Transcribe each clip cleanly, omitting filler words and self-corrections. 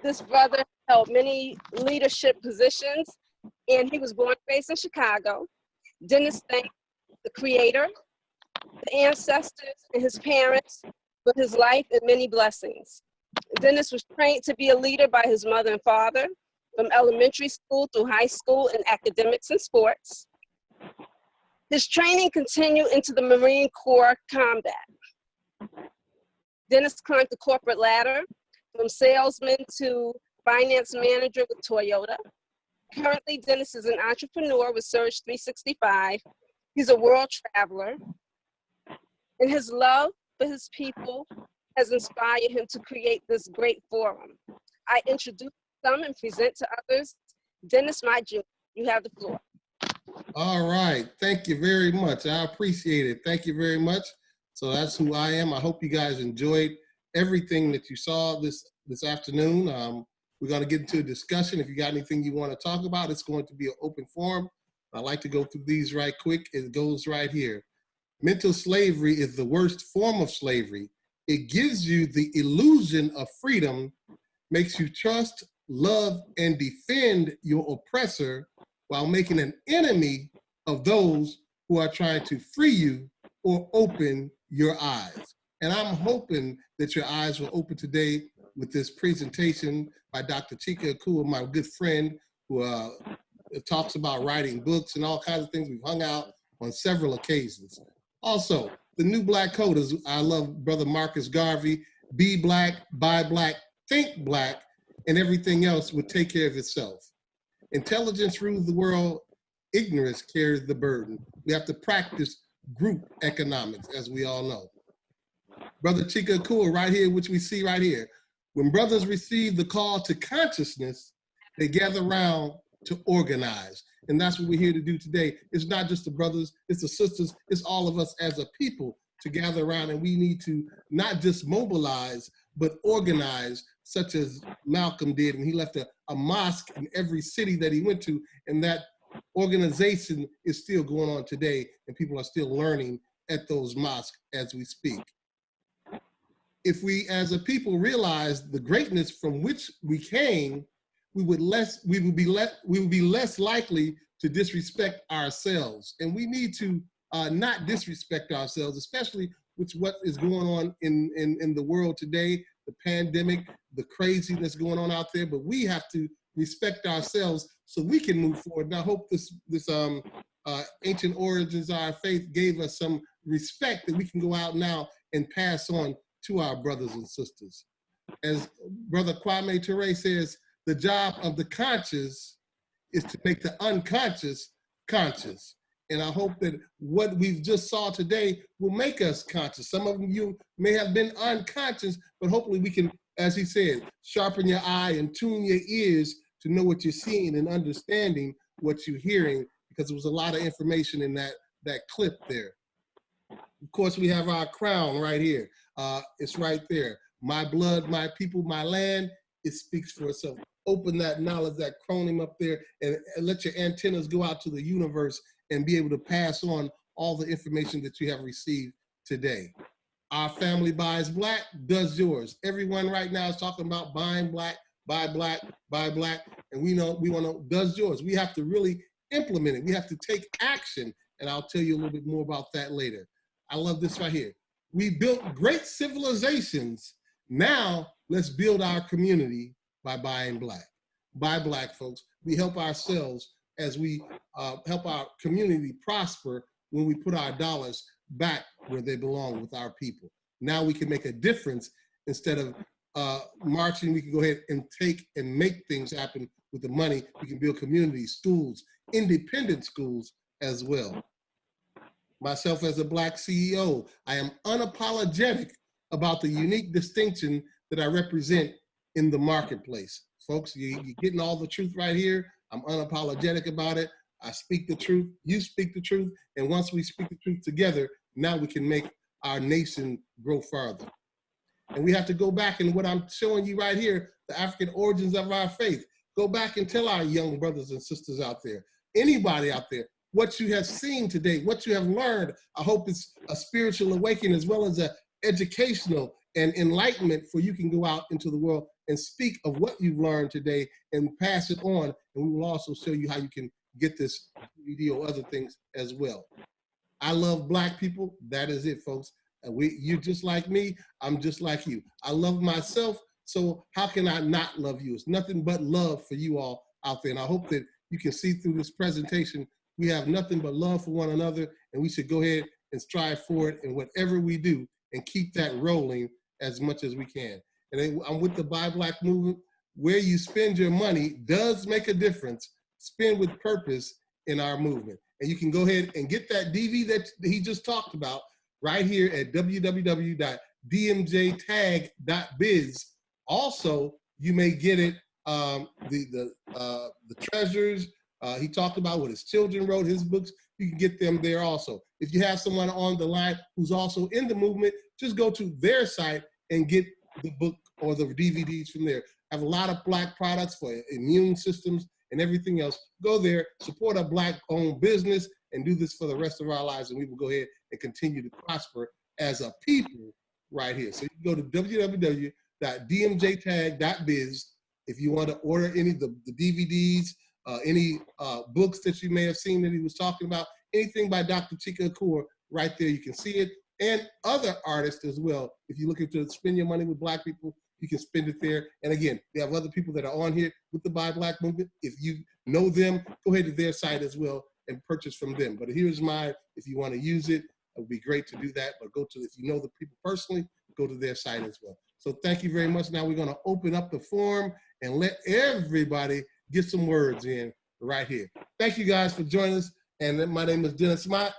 This brother held many leadership positions, and he was born and raised in Chicago. Dennis thanked the Creator, the ancestors, and his parents for his life and many blessings. Dennis was trained to be a leader by his mother and father, from elementary school through high school in academics and sports. His training continued into the Marine Corps combat. Dennis climbed the corporate ladder from salesman to finance manager with Toyota. Currently, Dennis is an entrepreneur with Surge 365. He's a world traveler, and his love for his people has inspired him to create this great forum. I introduce some and present to others. Dennis, my Jew, you have the floor. All right, thank you very much. I appreciate it. Thank you very much. So that's who I am. I hope you guys enjoyed everything that you saw this afternoon. We're going to get into a discussion. If you got anything you want to talk about, it's going to be an open forum. I like to go through these right quick. It goes right here. Mental slavery is the worst form of slavery. It gives you the illusion of freedom, makes you trust, love, and defend your oppressor while making an enemy of those who are trying to free you or open your eyes. And I'm hoping that your eyes will open today with this presentation by Dr. Chika Akua, my good friend, who talks about writing books and all kinds of things. We've hung out on several occasions. Also, the new Black Code is, I love Brother Marcus Garvey, be black, buy black, think black, and everything else would take care of itself. Intelligence rules the world, ignorance carries the burden. We have to practice group economics, as we all know. Brother Chika Akua right here, which we see right here. When brothers receive the call to consciousness, they gather around to organize. And that's what we're here to do today. It's not just the brothers, it's the sisters, it's all of us as a people to gather around, and we need to not just mobilize, but organize, such as Malcolm did. And he left a mosque in every city that he went to, and that organization is still going on today, and people are still learning at those mosques as we speak. If we as a people realize the greatness from which we came, we would be less likely to disrespect ourselves. And we need to not disrespect ourselves, especially with what is going on in the world today, the pandemic, the craziness going on out there. But we have to respect ourselves so we can move forward. And I hope this ancient origins of our faith gave us some respect that we can go out now and pass on to our brothers and sisters. As Brother Kwame Ture says, the job of the conscious is to make the unconscious conscious. And I hope that what we've just saw today will make us conscious. Some of you may have been unconscious, but hopefully we can, as he said, sharpen your eye and tune your ears to know what you're seeing and understanding what you're hearing, because there was a lot of information in that clip there. Of course, we have our crown right here. It's right there. My blood, my people, my land. It speaks for itself. Open that knowledge, that chronim up there, and let your antennas go out to the universe and be able to pass on all the information that you have received today. Our family buys black, does yours. Everyone right now is talking about buying black, buy black, buy black, and we want to, does yours. We have to really implement it. We have to take action, and I'll tell you a little bit more about that later. I love this right here. We built great civilizations. Now let's build our community by buying black. Buy black, folks. We help ourselves as we help our community prosper when we put our dollars back where they belong with our people. Now we can make a difference. Instead of marching, we can go ahead and take and make things happen with the money. We can build communities, schools, independent schools as well. Myself as a Black CEO, I am unapologetic about the unique distinction that I represent in the marketplace. Folks, you're getting all the truth right here. I'm unapologetic about it. I speak the truth, you speak the truth, and once we speak the truth together, now we can make our nation grow farther. And we have to go back, and what I'm showing you right here, the African origins of our faith. Go back and tell our young brothers and sisters out there, anybody out there, what you have seen today, what you have learned. I hope it's a spiritual awakening as well as an educational and enlightenment, for you can go out into the world and speak of what you've learned today and pass it on. And we will also show you how you can get this DVD or other things as well. I love Black people. That is it, folks. You're just like me. I'm just like you. I love myself. So how can I not love you? It's nothing but love for you all out there. And I hope that you can see through this presentation, we have nothing but love for one another, and we should go ahead and strive for it in whatever we do and keep that rolling as much as we can. And then I'm with the Buy Black movement. Where you spend your money does make a difference. Spend with purpose in our movement. And you can go ahead and get that DV that he just talked about right here at www.dmjtag.biz. Also, you may get it, the treasures. He talked about what his children wrote, his books. You can get them there also. If you have someone on the line who's also in the movement, just go to their site and get the book or the DVDs from there. I have a lot of Black products for immune systems and everything else. Go there, support a Black-owned business, and do this for the rest of our lives, and we will go ahead and continue to prosper as a people right here. So you can go to www.dmjtag.biz if you want to order any of the DVDs, any books that you may have seen that he was talking about, anything by Dr. Chika Okoye, right there, you can see it, and other artists as well. If you're looking to spend your money with Black people, you can spend it there. And again, we have other people that are on here with the Buy Black movement. If you know them, go ahead to their site as well and purchase from them. But here's mine. If you want to use it, it would be great to do that. But if you know the people personally, go to their site as well. So thank you very much. Now we're going to open up the forum and let everybody get some words in right here. Thank you guys for joining us. And my name is Dennis Mott.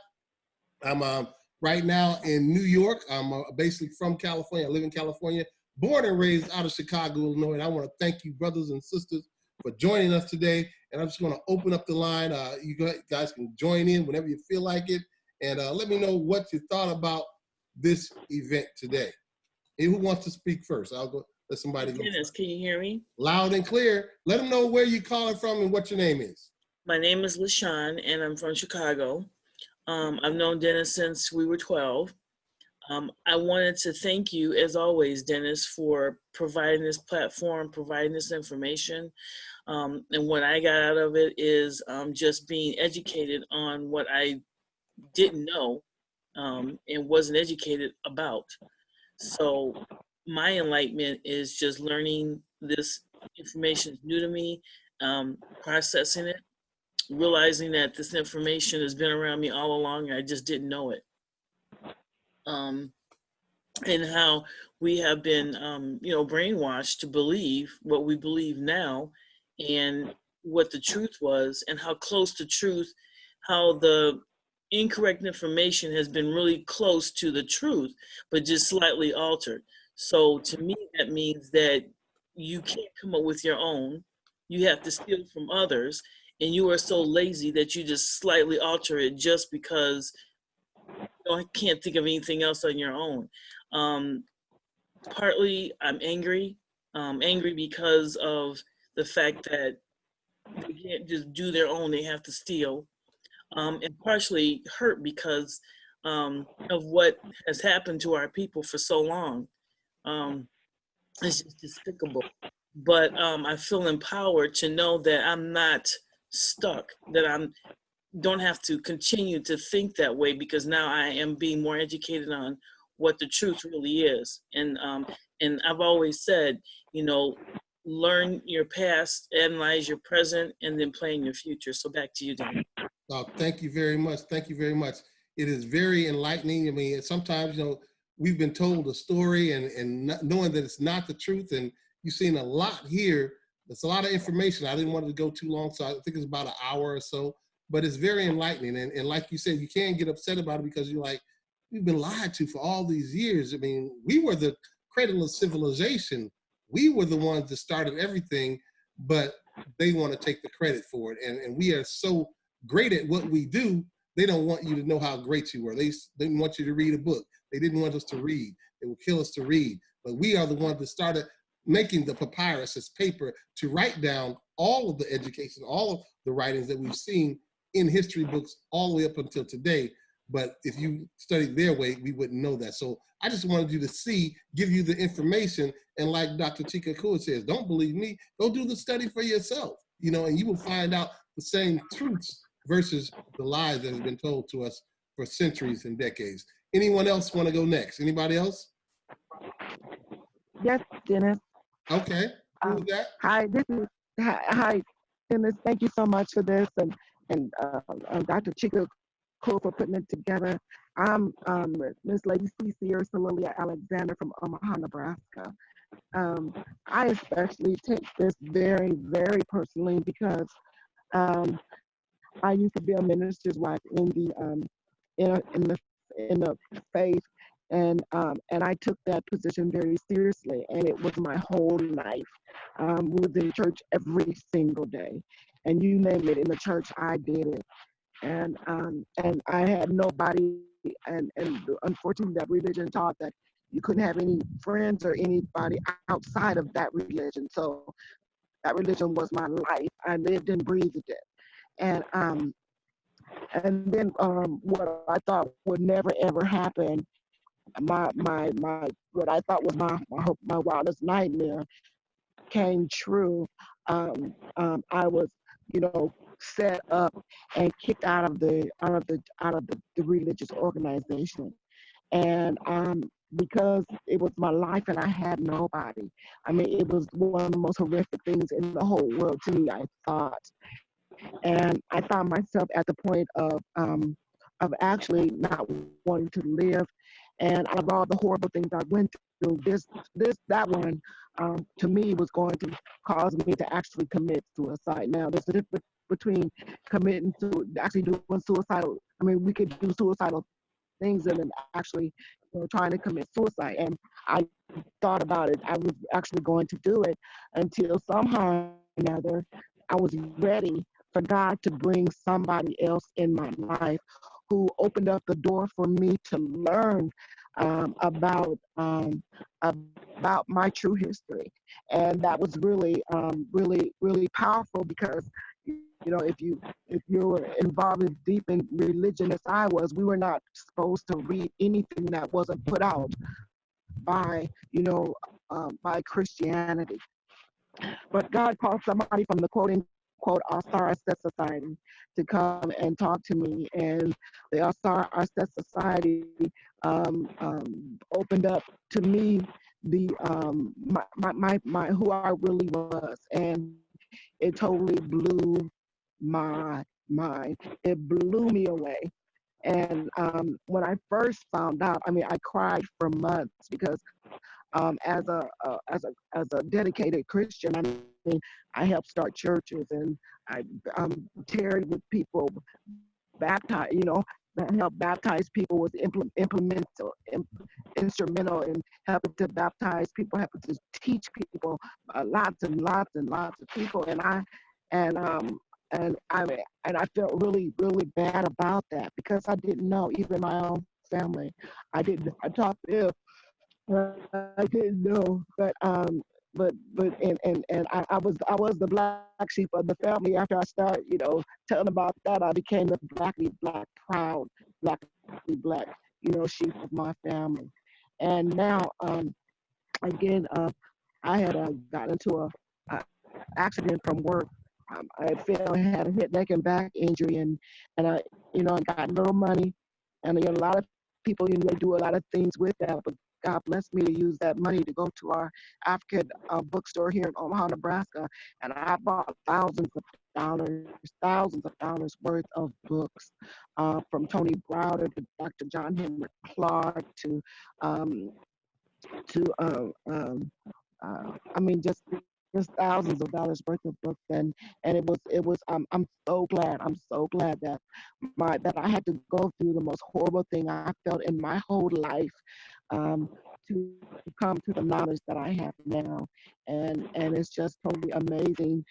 I'm right now in New York. I'm basically from California. I live in California, born and raised out of Chicago, Illinois. And I want to thank you, brothers and sisters, for joining us today. And I'm just going to open up the line. You guys can join in whenever you feel like it. And let me know what you thought about this event today. And who wants to speak first? I'll go. Let somebody go. Dennis, can you hear me? Loud and clear. Let them know where you're calling from and what your name is. My name is LaShawn, and I'm from Chicago. I've known Dennis since we were 12. I wanted to thank you, as always, Dennis, for providing this platform, providing this information. And what I got out of it is just being educated on what I didn't know and wasn't educated about. So my enlightenment is just learning this information is new to me, processing it, realizing that this information has been around me all along and I just didn't know it. And how we have been, brainwashed to believe what we believe now and what the truth was and how close to truth, how the incorrect information has been really close to the truth, but just slightly altered. So to me, that means that you can't come up with your own. You have to steal from others, and you are so lazy that you just slightly alter it just because you can't think of anything else on your own. Partly I'm angry because of the fact that they can't just do their own, they have to steal. And partially hurt because of what has happened to our people for so long. It's just despicable. But I feel empowered to know that I'm not stuck, that I don't have to continue to think that way, because now I am being more educated on what the truth really is. And I've always said, learn your past, analyze your present, and then plan your future. So back to you, Dan. Oh, thank you very much. Thank you very much. It is very enlightening. I mean, sometimes, we've been told a story and not knowing that it's not the truth. And you've seen a lot here. That's a lot of information. I didn't want it to go too long, so I think it's about an hour or so. But it's very enlightening. And like you said, you can't get upset about it because you're like, we've been lied to for all these years. I mean, we were the cradle of civilization. We were the ones that started everything, but they want to take the credit for it. And we are so great at what we do, they don't want you to know how great you were. They didn't want you to read a book. They didn't want us to read. They would kill us to read. But we are the ones that started making the papyrus as paper to write down all of the education, all of the writings that we've seen in history books all the way up until today. But if you studied their way, we wouldn't know that. So I just wanted you to see, give you the information. And like Dr. Chika Kua says, don't believe me, go do the study for yourself, and you will find out the same truths versus the lies that have been told to us for centuries and decades. Anyone else want to go next? Anybody else? Yes, Dennis. Okay, who was that? Hi, hi, Dennis. Thank you so much for this, and Dr. Chico Cool for putting it together. I'm Miss Lady Cece Ursula Alexander from Omaha, Nebraska. I especially take this very, very personally because um, I used to be a minister's wife in the in the faith, and I took that position very seriously, and it was my whole life. We was in church every single day, and you name it in the church, I did it, and I had nobody, and unfortunately, that religion taught that you couldn't have any friends or anybody outside of that religion. So that religion was my life. I lived and breathed it, and then what I thought would never ever happen, my what I thought was my wildest nightmare came true. I was, set up and kicked out of the religious organization, and because it was my life and I had nobody. I mean, it was one of the most horrific things in the whole world to me, I thought. And I found myself at the point of actually not wanting to live. And out of all the horrible things I went through, that one, to me was going to cause me to actually commit suicide. Now, there's a difference between committing to actually doing suicidal. I mean, we could do suicidal things and then actually, trying to commit suicide. And I thought about it. I was actually going to do it until somehow or another I was ready for God to bring somebody else in my life who opened up the door for me to learn about my true history, and that was really, really powerful because if you were involved in deep in religion as I was, we were not supposed to read anything that wasn't put out by by Christianity. But God called somebody from the quote unquote All-Star Asset Society to come and talk to me. And the All-Star Asset Society opened up to me the my who I really was. And it totally blew my mind. It blew me away. And when I first found out, I mean, I cried for months because as a dedicated Christian, I mean, I helped start churches and I tarried with people, baptize, that helped baptize people, was instrumental in helping to baptize people, helping to teach people, lots and lots and lots of people, and um and I felt really really bad about that because I didn't know, even my own family, I talked to them. I didn't know, but I was the black sheep of the family. After I started, telling about that, I became the black, proud black, sheep of my family. And now, again, I had gotten into a accident from work. I fell, had a hit, neck, and back injury, and I got no money, and a lot of people, they do a lot of things with that, but God blessed me to use that money to go to our African bookstore here in Omaha, Nebraska, and I bought dollars, thousands of dollars worth of books, from Tony Browder to Dr. John Henry Clark um, to I mean, just thousands of dollars worth of books, and it was I'm so glad that I had to go through the most horrible thing I felt in my whole life, um, to come to the knowledge that I have now, and it's just totally amazing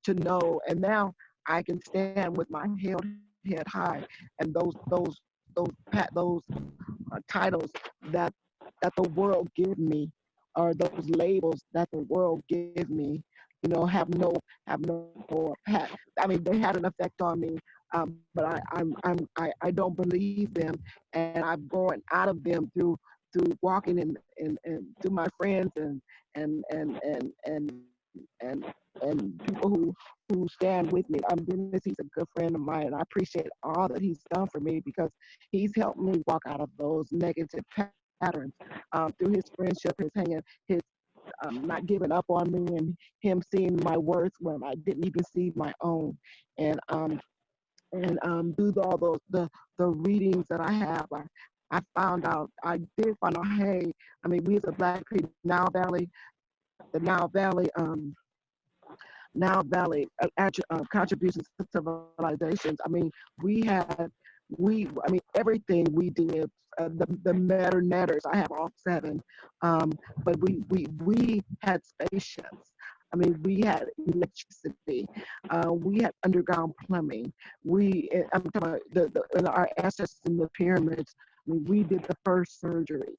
to know. And now I can stand with my head high, and those titles that the world give me, or those labels that the world give me, have no pat. I mean, they had an effect on me, But I don't believe them, and I've grown out of them through walking and through my friends and and and and and and people who stand with me. Dennis, he's a good friend of mine, and I appreciate all that he's done for me because he's helped me walk out of those negative patterns through his friendship, his hanging, his not giving up on me, and him seeing my worth when I didn't even see my own, and through all those the readings that I have, I did find out, hey, I mean, we as a Black Creek the Now Valley contributions to civilizations. I mean, we had I mean, everything we did. The matter netters. I have all seven, but we had spaceships. I mean, we had electricity. We had underground plumbing. I'm talking about our ancestors in the pyramids. I mean, we did the first surgery.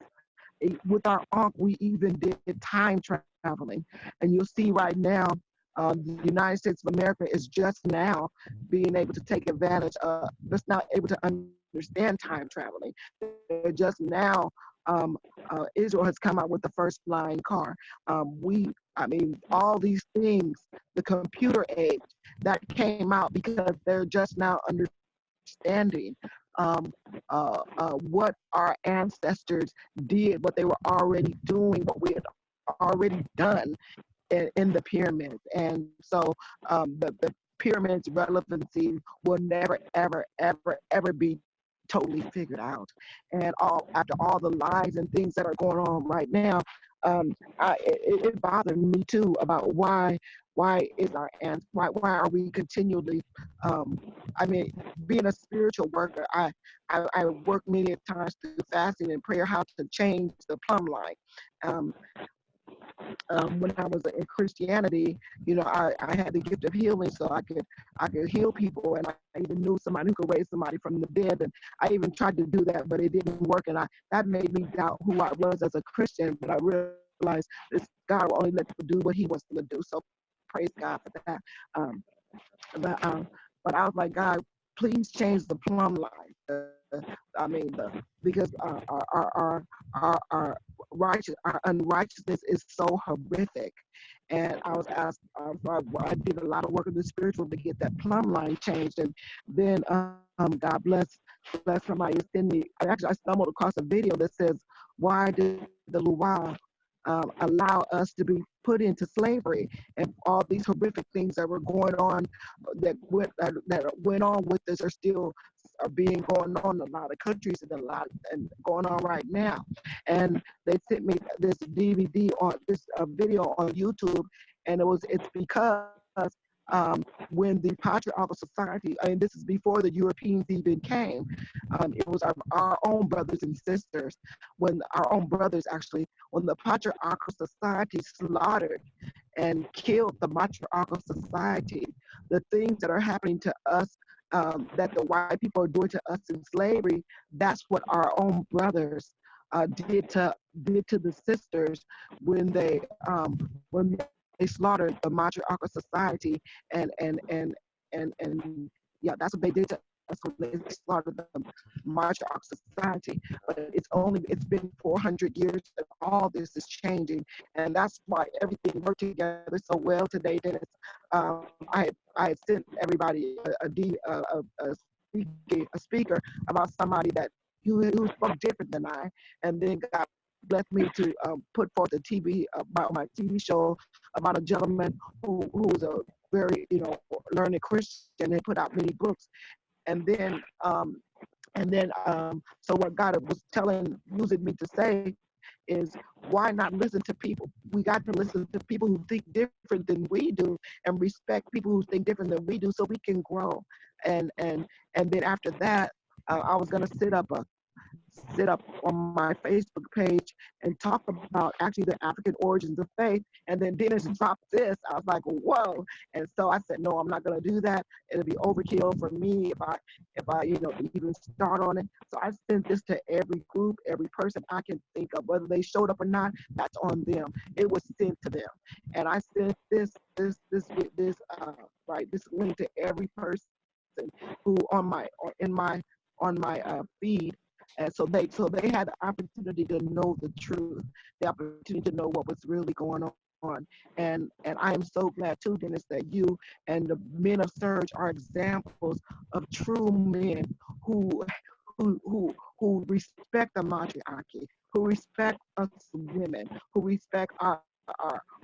With our ankh, we even did time traveling. And you'll see right now, the United States of America is just now being able to take advantage of, just now able to understand time traveling. They're just now, Israel has come out with the first flying car. I mean, all these things, the computer age, that came out because they're just now understanding what our ancestors did, what they were already doing, what we had already done in the pyramids. And so the pyramids relevancy will never, ever, ever, ever be totally figured out. And after all the lies and things that are going on right now, it bothered me too about why is why are we continually I mean, being a spiritual worker, I work many times through fasting and prayer how to change the plumb line. Um, when I was in Christianity, you know, I had the gift of healing, so I could heal people, and I even knew somebody who could raise somebody from the dead, and I even tried to do that, but it didn't work, and that made me doubt who I was as a Christian. But I realized this God will only let people do what He wants them to do. So praise God for that. Um, but but I was like, God, please change the plumb line. I mean, because our unrighteousness is so horrific. And I was asked, I did a lot of work in the spiritual to get that plumb line changed. And then God bless somebody to send me. I stumbled across a video that says, why did the Luau allow us to be put into slavery, and all these horrific things that were going on that went on with us are being going on in a lot of countries and going on right now. And they sent me this DVD on this video on YouTube, and it's because when the patriarchal society, I mean, this is before the Europeans even came, it was our own brothers and sisters, when the patriarchal society slaughtered and killed the matriarchal society, the things that are happening to us, that the white people are doing to us in slavery, that's what our own brothers did to the sisters when when they slaughtered the matriarchal society, and yeah, that's what they did to us when they slaughtered the matriarchal society. But it's been 400 years, and all this is changing, and that's why everything worked together so well today. Dennis, I had sent everybody a speaker about somebody who spoke different than I, and then God blessed me to put forth a TV about my TV show about a gentleman who was a very learned Christian and put out many books, and then so what God was using me to say is, why not listen to people? We got to listen to people who think different than we do, and respect people who think different than we do, so we can grow. And then after that, I was gonna sit up on my Facebook page and talk about actually the African origins of faith. And then Dennis dropped this. I was like, whoa. And so I said, no, I'm not going to do that. It'll be overkill for me if I even start on it. So I sent this to every group, every person I can think of, whether they showed up or not, that's on them. It was sent to them. And I sent this link to every person who on my feed. And so they had the opportunity to know the truth, the opportunity to know what was really going on. And I am so glad too, Dennis, that you and the men of Surge are examples of true men who who respect the matriarchy, who respect us women, who respect our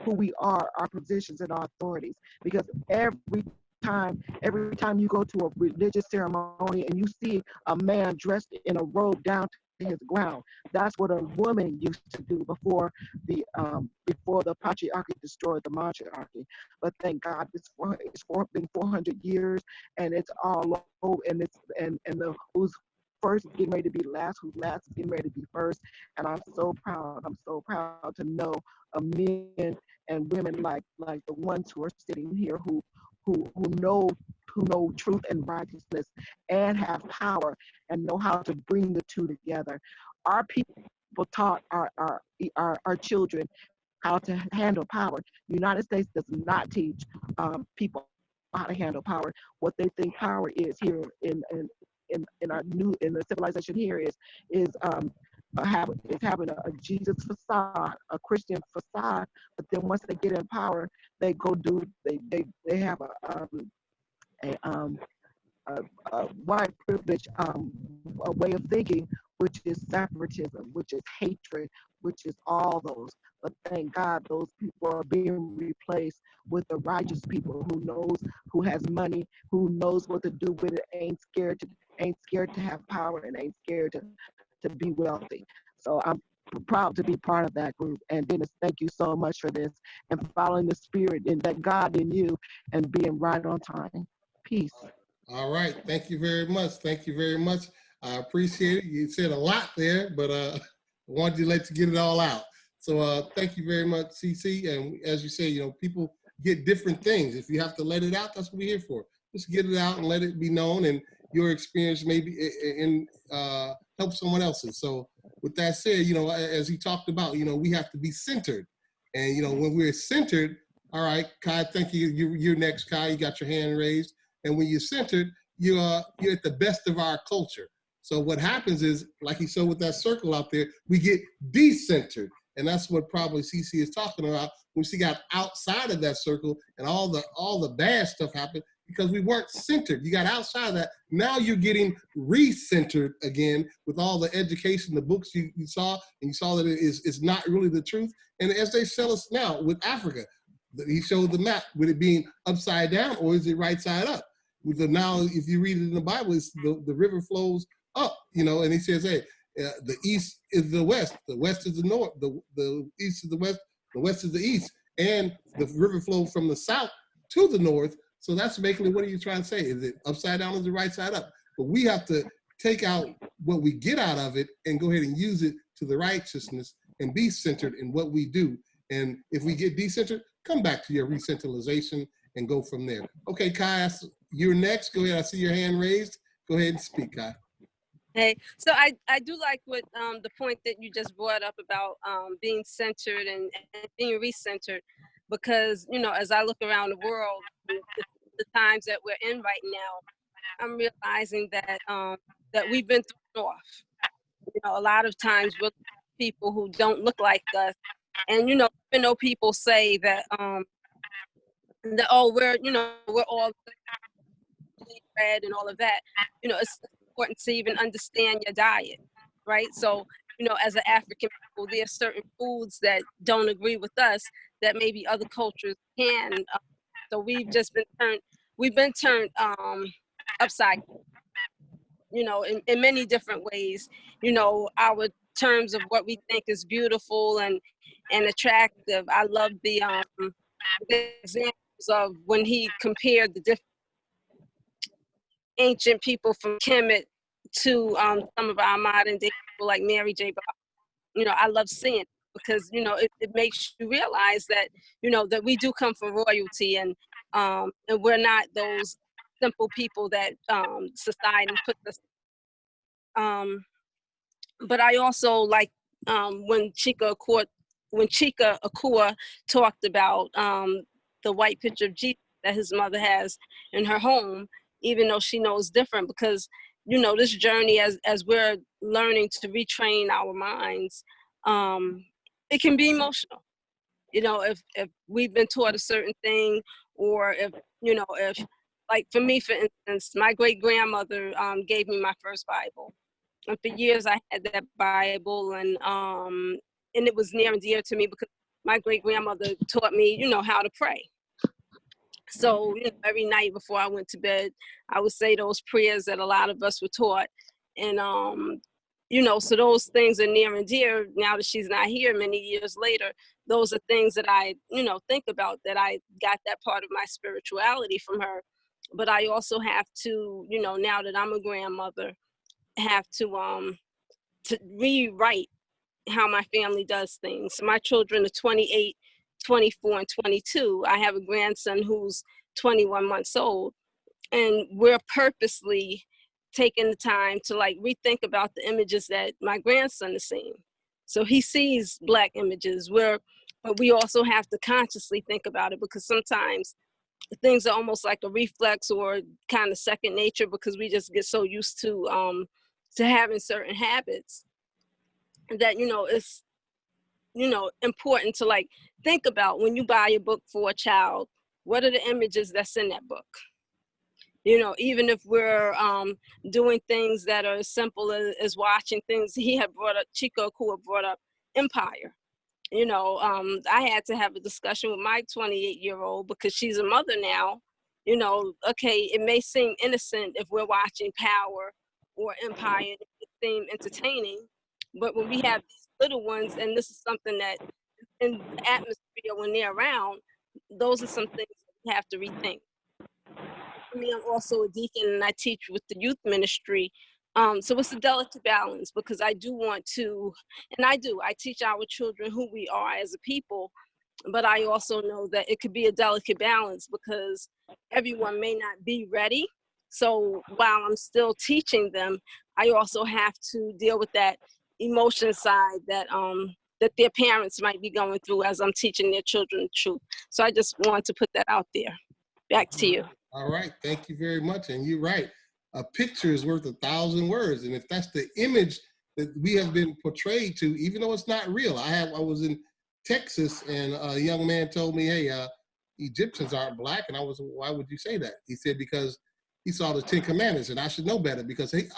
who we are, our positions and our authorities. Because every time you go to a religious ceremony and you see a man dressed in a robe down to his ground, that's what a woman used to do before the patriarchy destroyed the matriarchy. But thank God, been 400 years, and it's all over, and the who's first is getting ready to be last, who's last is getting ready to be first. And I'm so proud. I'm so proud to know men and women like the ones who are sitting here who know truth and righteousness and have power and know how to bring the two together. Our people taught our children how to handle power. The United States does not teach people how to handle power. What they think power is here in the civilization here is having a Jesus facade, a Christian facade. But then once they get in power, they go do they have a white privilege a way of thinking, which is separatism, which is hatred, which is all those. But thank God those people are being replaced with the righteous people who has money, who knows what to do with it, ain't scared to have power, and ain't scared to be wealthy. So I'm proud to be part of that group. And Dennis, thank you so much for this and following the spirit and that God in you and being right on time. Peace. All right. Thank you very much. Thank you very much. I appreciate it. You said a lot there, but I wanted to let you get it all out. So thank you very much, CC. And as you say, people get different things. If you have to let it out, that's what we're here for. Just get it out and let it be known, and your experience maybe help someone else's. So with that said, as he talked about, we have to be centered. And, when we're centered, all right, Kai, thank you. You're next, Kai. You got your hand raised. And when you're centered, you're at the best of our culture. So what happens is, like he showed with that circle out there, we get decentered. And that's what probably CC is talking about when she got outside of that circle and all the bad stuff happened because we weren't centered. You got outside of that. Now you're getting recentered again with all the education, the books you saw, and you saw that it's not really the truth. And as they tell us now with Africa, he showed the map with it being upside down, or is it right side up? Now, if you read it in the Bible, it's the river flows up, and he says, hey, the east is the west is the north, the east is the west is the east, and the river flows from the south to the north. So that's basically, what are you trying to say? Is it upside down or is it right side up? But we have to take out what we get out of it and go ahead and use it to the righteousness and be centered in what we do. And if we get decentered, come back to your recentralization and go from there. Okay, Kai, you're next. Go ahead. I see your hand raised. Go ahead and speak, Kai. Hey, so I do like what the point that you just brought up about being centered and being recentered, because as I look around the world, the times that we're in right now, I'm realizing that that we've been thrown off. A lot of times we're people who don't look like us, and even though people say that oh, we're all red and all of that, it's important to even understand your diet, right? So as an African people, there are certain foods that don't agree with us that maybe other cultures can. So we've been turned upside, in many different ways. Our terms of what we think is beautiful and attractive. I love the examples of when he compared the different ancient people from Kemet to some of our modern day people like Mary J. Blige. I love seeing it because it makes you realize that that we do come from royalty, and we're not those simple people that society puts us. But I also like when Chika Akua talked about the white picture of Jesus that his mother has in her home, even though she knows different, because, you know, this journey as we're learning to retrain our minds, it can be emotional. You know, if we've been taught a certain thing, or if, you know, if, like for me, for instance, my great grandmother gave me my first Bible. And for years I had that Bible, and it was near and dear to me because my great grandmother taught me, you know, how to pray. So, you know, every night before I went to bed, I would say those prayers that a lot of us were taught. And, you know, so those things are near and dear now that she's not here many years later. Those are things that I, you know, think about, that I got that part of my spirituality from her. But I also have to, you know, now that I'm a grandmother, have to rewrite how my family does things. My children are 28, 24, and 22. I have a grandson who's 21 months old, and we're purposely taking the time to like rethink about the images that my grandson is seeing. So he sees Black images, but we also have to consciously think about it, because sometimes things are almost like a reflex or kind of second nature, because we just get so used to having certain habits that, you know, it's, you know, important to like think about when you buy a book for a child, what are the images that's in that book? You know, even if we're doing things that are as simple as watching things. He had brought up, Chico Kua brought up Empire. You know, I had to have a discussion with my 28-year-old, because she's a mother now. You know, okay, it may seem innocent if we're watching Power or Empire, and it seem entertaining, but when we have these little ones, and this is something that in the atmosphere when they're around, those are some things that we have to rethink. I mean, I'm also a deacon and I teach with the youth ministry. So it's a delicate balance, because I do want to, and I teach our children who we are as a people, but I also know that it could be a delicate balance, because everyone may not be ready. So while I'm still teaching them, I also have to deal with that emotion side that their parents might be going through as I'm teaching their children the truth. So I just want to put that out there. Back to you. All right, thank you very much. And you're right, a picture is worth 1,000 words. And if that's the image that we have been portrayed to, even though it's not real. I was in Texas, and a young man told me, hey, Egyptians aren't Black. And I was, why would you say that? He said, because he saw the 10 Commandments, and I should know better, because hey,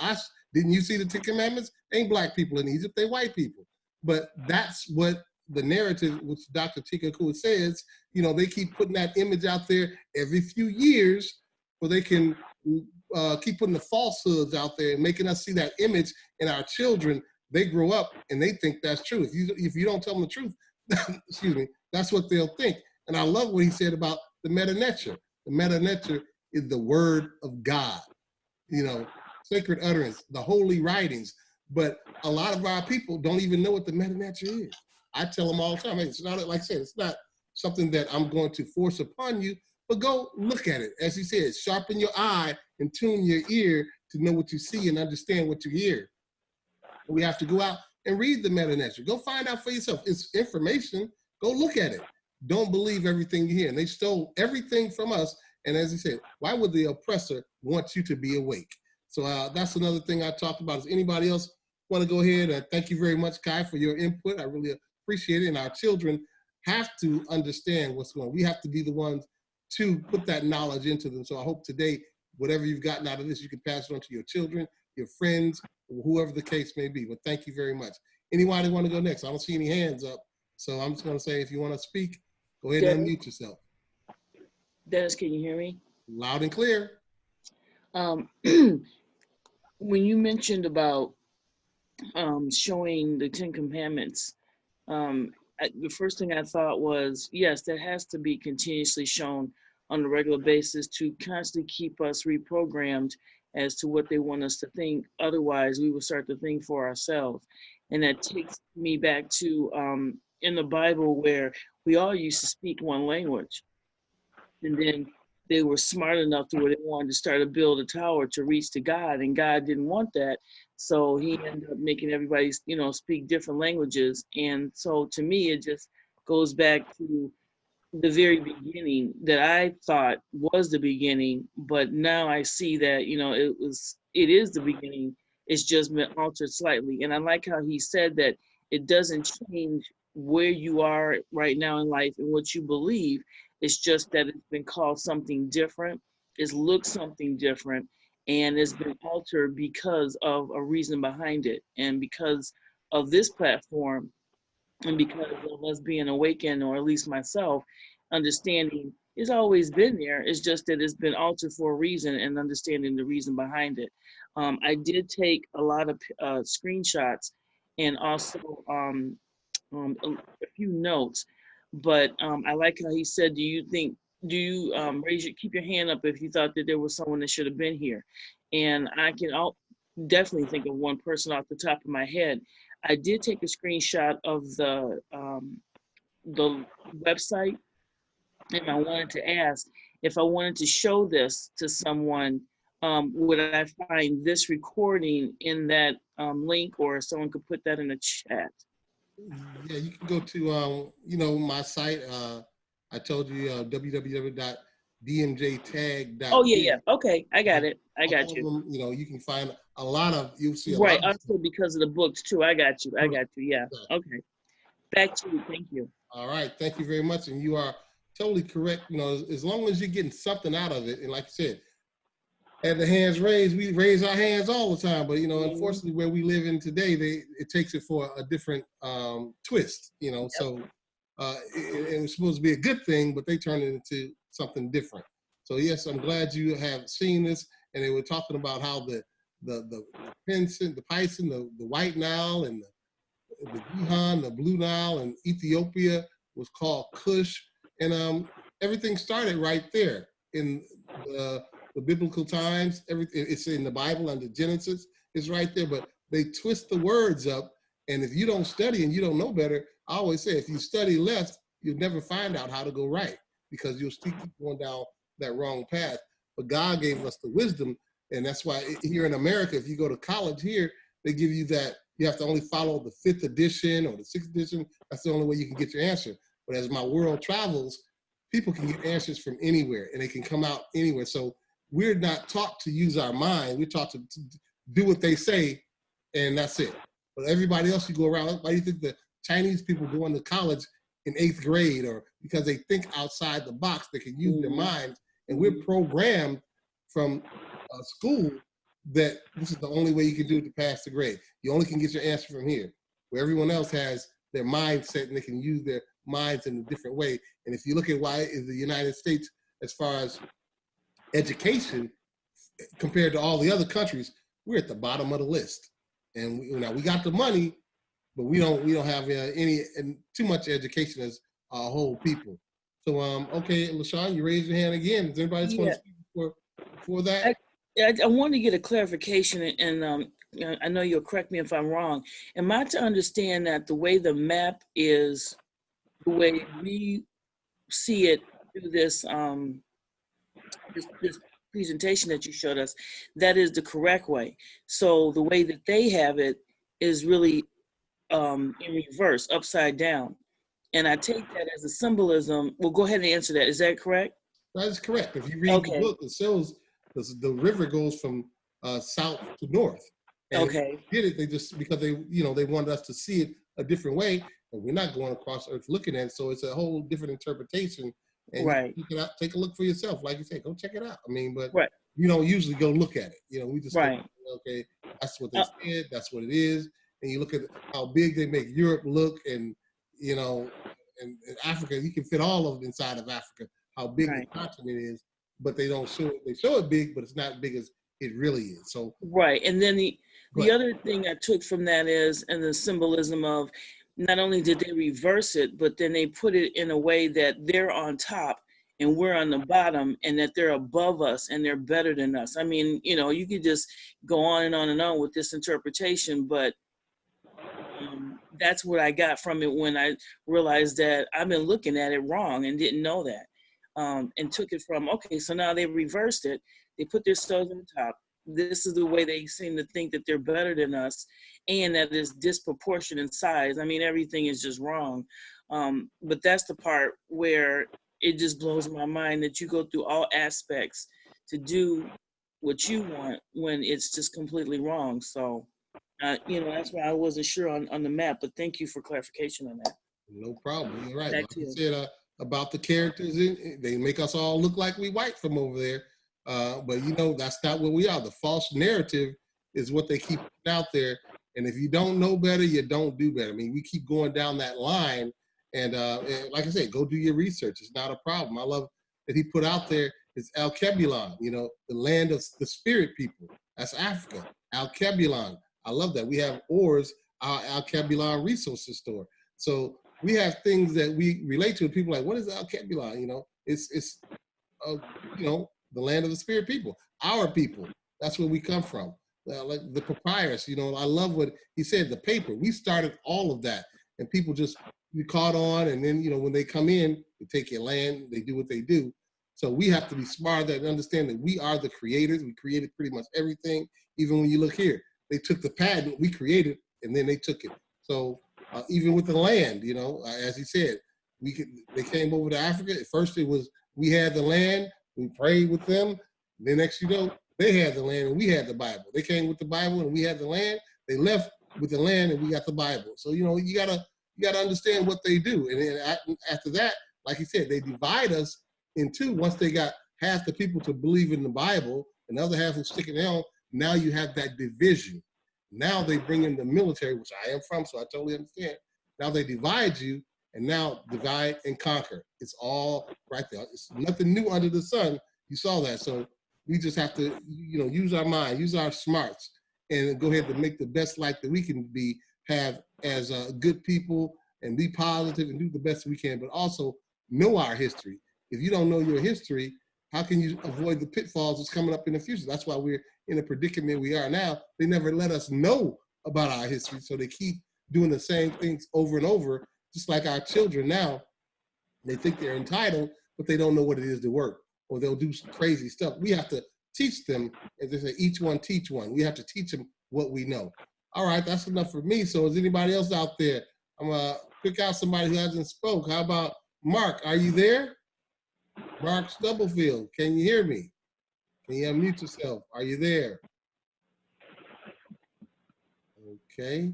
didn't you see the 10 Commandments? Ain't Black people in Egypt, they white people. But that's what the narrative, which Dr. Tika Kua says, you know, they keep putting that image out there every few years, where they can keep putting the falsehoods out there and making us see that image in our children. They grow up and they think that's true. If you don't tell them the truth, excuse me, that's what they'll think. And I love what he said about the meta nature. The meta nature is the word of God, you know, sacred utterance, the holy writings. But a lot of our people don't even know what the meta nature is. I tell them all the time, hey, it's not, like I said, it's not something that I'm going to force upon you, but go look at it. As he said, sharpen your eye and tune your ear to know what you see and understand what you hear. We have to go out and read the meta nature. Go find out for yourself. It's information. Go look at it. Don't believe everything you hear. And they stole everything from us. And as he said, why would the oppressor want you to be awake? So that's another thing I talked about. Does anybody else want to go ahead? Thank you very much, Kai, for your input. I really appreciate it. And our children have to understand what's going on. We have to be the ones to put that knowledge into them. So I hope today, whatever you've gotten out of this, you can pass it on to your children, your friends, whoever the case may be. But thank you very much. Anybody want to go next? I don't see any hands up. So I'm just going to say, if you want to speak, go ahead and unmute yourself. Dennis, can you hear me? Loud and clear. When you mentioned about showing the 10 Commandments, the first thing I thought was, yes, that has to be continuously shown on a regular basis to constantly keep us reprogrammed as to what they want us to think. Otherwise, we will start to think for ourselves. And that takes me back to in the Bible, where we all used to speak one language. And then they were smart enough to where they wanted to start to build a tower to reach to God, and God didn't want that. So he ended up making everybody, speak different languages. And so to me, it just goes back to the very beginning that I thought was the beginning, but now I see that, you know, it is the beginning. It's just been altered slightly. And I like how he said that it doesn't change where you are right now in life and what you believe. It's just that it's been called something different. It's looked something different, and it's been altered because of a reason behind it. And because of this platform, and because of us being awakened, or at least myself, understanding it's always been there. It's just that it's been altered for a reason, and understanding the reason behind it. I did take a lot of screenshots, and also a few notes. But I like how he said, do you keep your hand up if you thought that there was someone that should have been here? And I'll definitely think of one person off the top of my head. I did take a screenshot of the website, and I wanted to ask if I wanted to show this to someone, would I find this recording in that link, or someone could put that in the chat? Yeah, you can go to you know, my site. I told you Oh yeah, www.dmjtag.biz. yeah. Okay, I got it. I All got of you. them, you know, you can find a lot of, you'll see a lot Right. of Also because of the books too. I got you. I stuff. got you. Yeah. Okay. Back to you. Thank you. All right, thank you very much. And you are totally correct. You know, as long as you're getting something out of it, and like you said, at the hands raised, we raise our hands all the time. But you know, unfortunately, where we live in today, it takes it for a different twist. You know, so it was supposed to be a good thing, but they turned it into something different. So yes, I'm glad you have seen this. And they were talking about how the Pinson, the Pison, the White Nile, and the Gihon, the Blue Nile, and Ethiopia was called Kush, and everything started right there in the biblical times. Everything, it's in the Bible under Genesis. It's right there, but they twist the words up. And if you don't study and you don't know better, I always say if you study left, you'll never find out how to go right, because you'll still keep going down that wrong path. But God gave us the wisdom, and that's why here in America, if you go to college here, they give you that you have to only follow the 5th edition or the 6th edition. That's the only way you can get your answer. But as my world travels, people can get answers from anywhere, and they can come out anywhere. So we're not taught to use our mind. We're taught to do what they say, and that's it. But everybody else, you go around, why do you think the Chinese people go into college in 8th grade? Or because they think outside the box, they can use their minds. And we're programmed from school that this is the only way you can do it to pass the grade. You only can get your answer from here, where everyone else has their mindset and they can use their minds in a different way. And if you look at why is the United States, as far as education, compared to all the other countries, we're at the bottom of the list. And we got the money, but we don't have any and too much education as a whole people. So okay, LaShawn, you raised your hand again. Does anybody else want to speak before that? I want to get a clarification, and I know you'll correct me if I'm wrong. Am I to understand that the way the map is, the way we see it through this this presentation that you showed us, that is the correct way? So the way that they have it is really in reverse, upside down. And I take that as a symbolism. Well, go ahead and answer that. Is that correct? That is correct. If you read the book, it shows the river goes from south to north. And okay. If they did it, they just, because they wanted us to see it a different way, and we're not going across Earth looking at it. So it's a whole different interpretation. And right. you can take a look for yourself. Like you said, go check it out. I mean, but right. you don't usually go look at it. We just right. go, okay, that's what they said, that's what it is. And you look at how big they make Europe look, and and Africa, you can fit all of it inside of Africa, how big the continent is, but they don't show it. They show it big, but it's not big as it really is. So right. And then the other thing I took from that is, and the symbolism of, not only did they reverse it, but then they put it in a way that they're on top and we're on the bottom, and that they're above us and they're better than us. I mean, you could just go on and on and on with this interpretation, but that's what I got from it when I realized that I've been looking at it wrong and didn't know that, and took it from, okay, so now they reversed it. They put their stars on the top. This is the way they seem to think that they're better than us, and that is disproportionate in size. I mean, everything is just wrong. But that's the part where it just blows my mind that you go through all aspects to do what you want when it's just completely wrong. So, that's why I wasn't sure on the map, but thank you for clarification on that. No problem. You're right. Back Like to you you. said about the characters, they make us all look like we white from over there. But that's not what we are. The false narrative is what they keep out there. And if you don't know better, you don't do better. I mean, we keep going down that line. And like I said, go do your research. It's not a problem. I love that he put out there is Al-Kebulon, the land of the spirit people. That's Africa. Al-Kebulon. I love that. We have ORS, our Al-Kebulon resources store. So we have things that we relate to. People are like, what is Al-Kebulon? It's the land of the spirit people, our people. That's where we come from. Like the papyrus, I love what he said, the paper. We started all of that. And people just we caught on. And then, when they come in, they take your land, they do what they do. So we have to be smart and understand that we are the creators. We created pretty much everything. Even when you look here, they took the patent we created and then they took it. So even with the land, as he said, they came over to Africa. At first it was, we had the land, we prayed with them. The next, they had the land and we had the Bible. They came with the Bible and we had the land. They left with the land and we got the Bible. So, you gotta understand what they do. And then after that, like he said, they divide us in two. Once they got half the people to believe in the Bible and the other half who stick it down, now you have that division. Now they bring in the military, which I am from, so I totally understand. Now they divide you, and now divide and conquer. It's all right there. It's nothing new under the sun. You saw that. So we just have to, use our mind, use our smarts, and go ahead and make the best life that we can have as good people, and be positive and do the best we can, but also know our history. If you don't know your history, how can you avoid the pitfalls that's coming up in the future? That's why we're in a predicament we are now. They never let us know about our history, so they keep doing the same things over and over, just like our children now. They think they're entitled, but they don't know what it is to work, or they'll do some crazy stuff. We have to teach them, as they say, each one teach one. We have to teach them what we know. All right, that's enough for me. So is anybody else out there? I'm going to pick out somebody who hasn't spoke. How about Mark? Are you there? Mark Stubblefield, can you hear me? Can you unmute yourself? Are you there? Okay,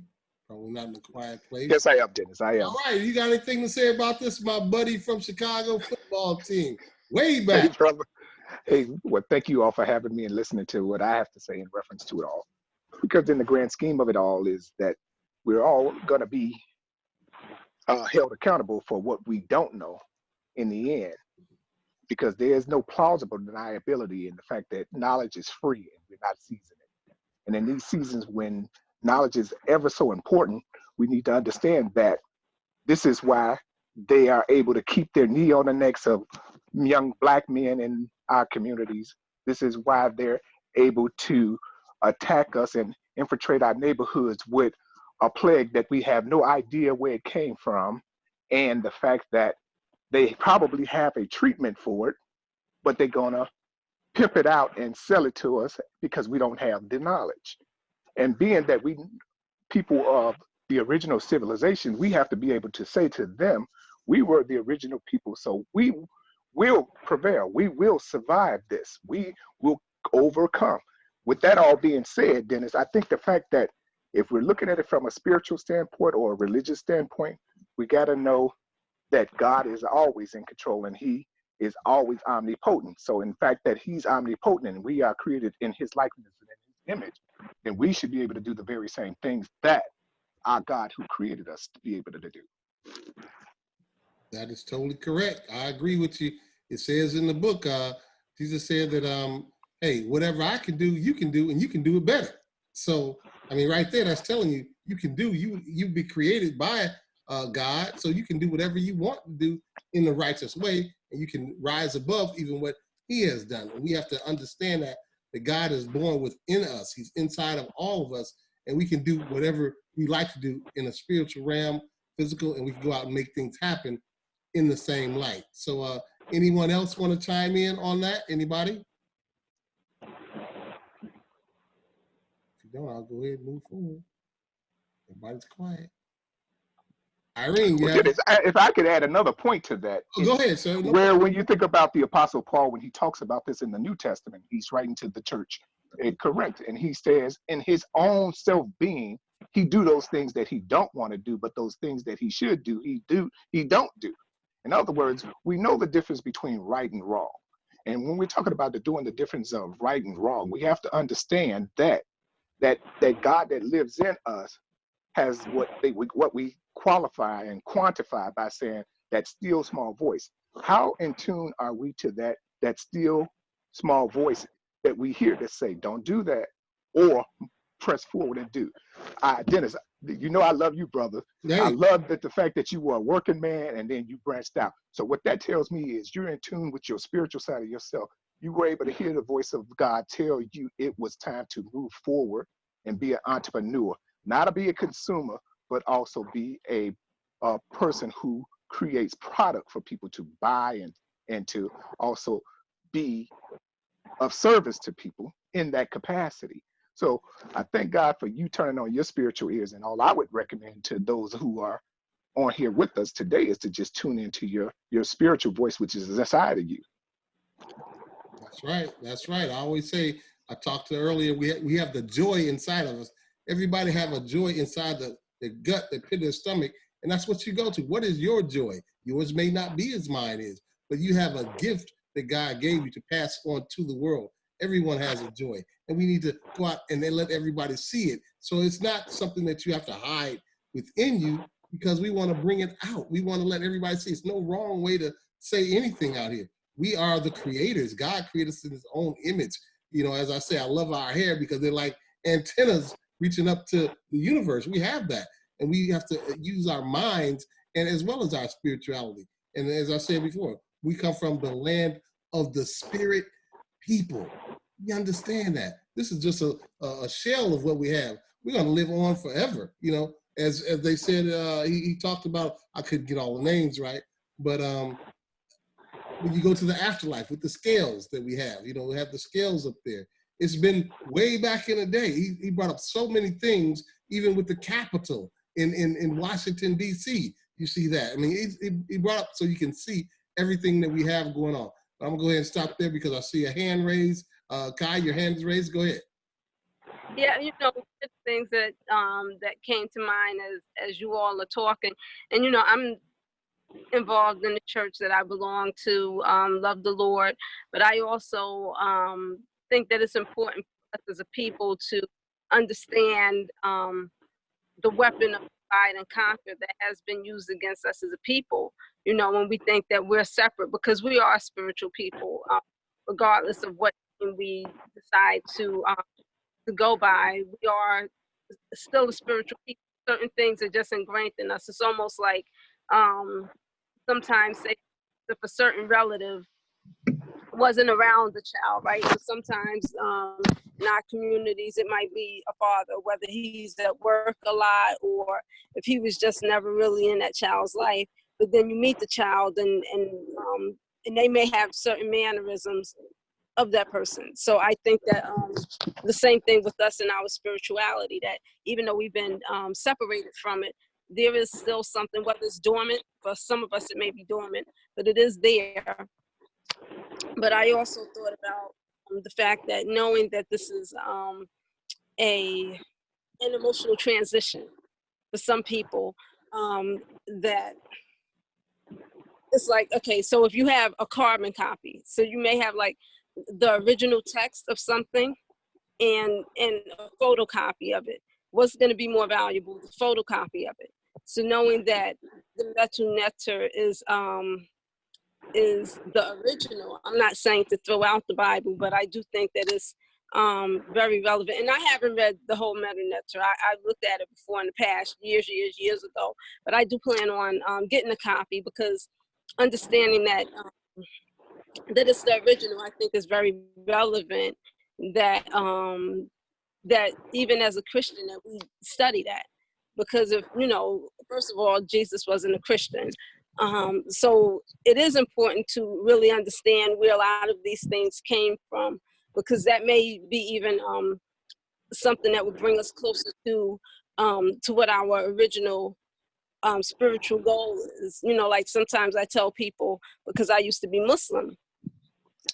probably not in a quiet place. Yes, I am, Dennis. I am. All right, you got anything to say about this, my buddy from Chicago football team? Way Hey, back. brother. Hey, well, thank you all for having me and listening to what I have to say in reference to it all. Because in the grand scheme of it all is that we're all going to be held accountable for what we don't know in the end, because there is no plausible deniability in the fact that knowledge is free and we're not seizing it. And in these seasons when knowledge is ever so important, we need to understand that this is why they are able to keep their knee on the necks of young Black men in our communities. This is why they're able to attack us and infiltrate our neighborhoods with a plague that we have no idea where it came from, and the fact that they probably have a treatment for it, but they're gonna pimp it out and sell it to us because we don't have the knowledge. And being that we people of the original civilization, we have to be able to say to them, we were the original people, so we will prevail. We will survive this. We will overcome. With that all being said, Dennis, I think the fact that if we're looking at it from a spiritual standpoint or a religious standpoint, we got to know that God is always in control and he is always omnipotent. So in fact that he's omnipotent and we are created in his likeness and in his image, then we should be able to do the very same things that our God who created us to be able to do. That is totally correct. I agree with you. It says in the book, Jesus said that, hey, whatever I can do, you can do, and you can do it better. So, I mean, right there, that's telling you, you can do, you be created by God, so you can do whatever you want to do in the righteous way, and you can rise above even what he has done. And we have to understand that God is born within us. He's inside of all of us, and we can do whatever we like to do in a spiritual realm, physical, and we can go out and make things happen in the same light. So anyone else want to chime in on that? Anybody? If you don't, I'll go ahead and move forward. Everybody's quiet. Irene, Well, Dennis, if I could add another point to that, go ahead, sir. No where when you think about the Apostle Paul, when he talks about this in the New Testament, he's writing to the church, correct, and he says, in his own self-being, he do those things that he don't want to do, but those things that he should do, he don't do. In other words, we know the difference between right and wrong. And when we're talking about doing the difference of right and wrong, we have to understand that God that lives in us has what we qualify and quantify by saying that still small voice. How in tune are we to that still small voice that we hear that say, don't do that, or press forward and do? Dennis, you know I love you, brother. Hey. I love the fact that you were a working man and then you branched out. So what that tells me is you're in tune with your spiritual side of yourself. You were able to hear the voice of God tell you it was time to move forward and be an entrepreneur, not to be a consumer, but also be a person who creates product for people to buy and to also be of service to people in that capacity. So I thank God for you turning on your spiritual ears, and all I would recommend to those who are on here with us today is to just tune into your spiritual voice, which is inside of you. That's right. That's right. I always say, I talked to earlier, we have the joy inside of us. Everybody have a joy inside the gut, the pit of the stomach, and that's what you go to. What is your joy? Yours may not be as mine is, but you have a gift that God gave you to pass on to the world. Everyone has a joy, and we need to go out and then let everybody see it. So it's not something that you have to hide within you, because we want to bring it out. We want to let everybody see. It's no wrong way to say anything out here. We are the creators. God created us in his own image. You know, as I say, I love our hair because they're like antennas reaching up to the universe. We have that, and we have to use our minds and as well as our spirituality. And as I said before, we come from the land of the spirit people. We understand that. This is just a shell of what we have. We're going to live on forever. You know, as they said, he talked about, I couldn't get all the names right, but when you go to the afterlife with the scales that we have, you know, we have the scales up there. It's been way back in the day. He brought up so many things, even with the Capitol in Washington, D.C. You see that. I mean, he brought up so you can see everything that we have going on. But I'm going to go ahead and stop there because I see a hand raised. Kai, your hand is raised. Go ahead. Yeah, you know, things that that came to mind as you all are talking, and you know, I'm involved in the church that I belong to, love the Lord, but I also think that it's important for us as a people to understand the weapon of divide and conquer that has been used against us as a people. You know, when we think that we're separate, because we are spiritual people, regardless of what we decide to go by, we are still a spiritual people. Certain things are just ingrained in us. It's almost like sometimes say if a certain relative wasn't around the child, right? So sometimes in our communities, it might be a father, whether he's at work a lot or if he was just never really in that child's life. But then you meet the child and they may have certain mannerisms of that person. So I think that the same thing with us in our spirituality, that even though we've been separated from it, there is still something, whether it's dormant, for some of us it may be dormant, but it is there. But I also thought about the fact that knowing that this is an emotional transition for some people, that it's like, okay, so if you have a carbon copy, so you may have like the original text of something and a photocopy of it. What's going to be more valuable, the photocopy of it? So knowing that the metu neter is the original. I'm not saying to throw out the Bible, but I do think that it's very relevant. And I haven't read the whole metu neter. I've looked at it before in the past, years ago. But I do plan on getting a copy, because understanding that that it's the original, I think, is very relevant. That that even as a Christian, that we study that, because if you know, first of all, Jesus wasn't a Christian, so it is important to really understand where a lot of these things came from, because that may be even something that would bring us closer to what our original spiritual goal is. You know, like sometimes I tell people, because I used to be Muslim,